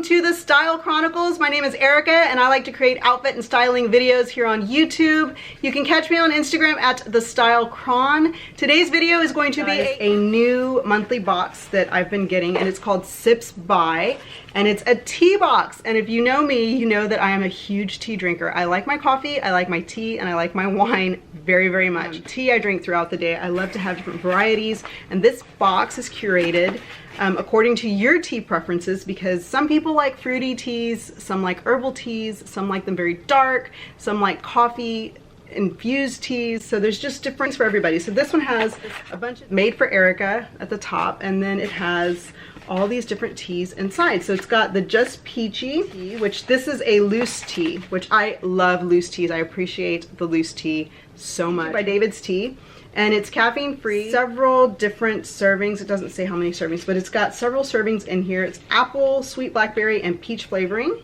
to the Style Chronicles. My name is Erica and I like to create outfit and styling videos here on YouTube. You can catch me on Instagram at the Style Chron. Today's video is going to be a new monthly box that I've been getting, and it's called Sipsby, and it's a tea box. And if you know me, you know that I am a huge tea drinker. I like my coffee, I like my tea, and I like my wine very, very much. Tea I drink throughout the day. I love to have different varieties, and this box is curated according to your tea preferences, because some people like fruity teas, some like herbal teas, some like them very dark, some like coffee infused teas. So there's just difference for everybody. So this one has a bunch of made for Erica at the top, and then it has all these different teas inside. So it's got the Just Peachy tea, which this is a loose tea, which I love loose teas. I appreciate the loose tea so much. By David's Tea. And it's caffeine free, several different servings. It doesn't say how many servings, but it's got several servings in here. It's apple, sweet blackberry, and peach flavoring.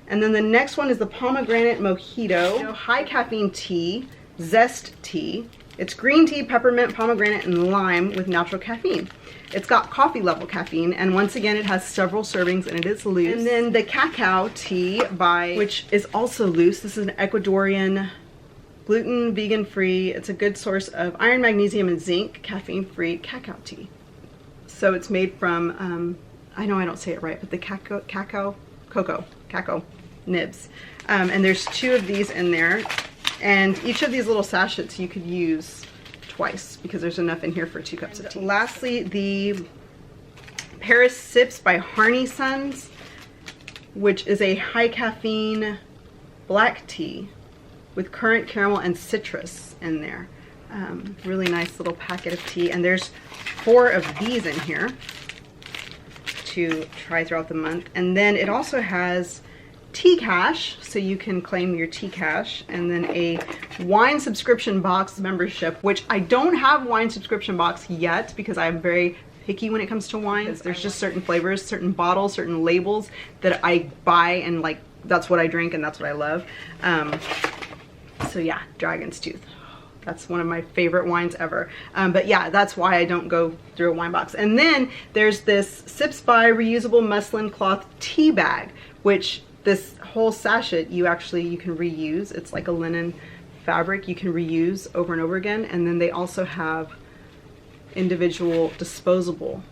And then the next one is the pomegranate mojito, high caffeine tea, zest tea. It's green tea, peppermint, pomegranate, and lime with natural caffeine. It's got coffee level caffeine, and once again, it has several servings and it is loose. And then the cacao tea which is also loose. This is an Ecuadorian, gluten, vegan free. It's a good source of iron, magnesium, and zinc, caffeine free cacao tea. So it's made from, I know I don't say it right, but the cacao nibs. And there's 2 of these in there. And each of these little sachets you could use twice, because there's enough in here for 2 cups of tea. Lastly, the Paris Sips by Harney Sons, which is a high caffeine black tea with currant, caramel, and citrus in there. Really nice little packet of tea. And there's 4 of these in here to try throughout the month. And then it also has tea cash, so you can claim your tea cash, and then a wine subscription box membership, which I don't have wine subscription box yet because I'm very picky when it comes to wines. There's just certain flavors, certain bottles, certain labels that I buy, and like that's what I drink and that's what I love. So yeah, Dragon's Tooth. That's one of my favorite wines ever. But yeah, that's why I don't go through a wine box. And then there's this Sipsby reusable muslin cloth tea bag, which this whole sachet you can reuse. It's like a linen fabric you can reuse over and over again. And then they also have individual disposable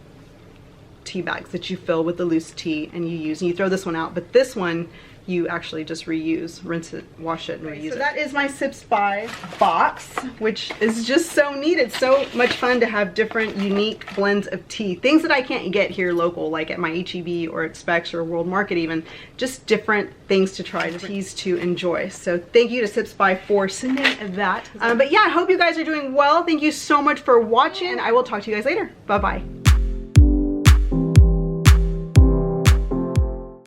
tea bags that you fill with the loose tea and you use. And you throw this one out, but this one you actually just reuse, rinse it, wash it, and reuse it. So that is my Sipsby box, which is just so neat. It's so much fun to have different unique blends of tea. Things that I can't get here local, like at my H-E-B or at Specs or World Market even. Just different things to try, teas to enjoy. So thank you to Sipsby for sending that. But yeah, I hope you guys are doing well. Thank you so much for watching, and I will talk to you guys later. Bye-bye.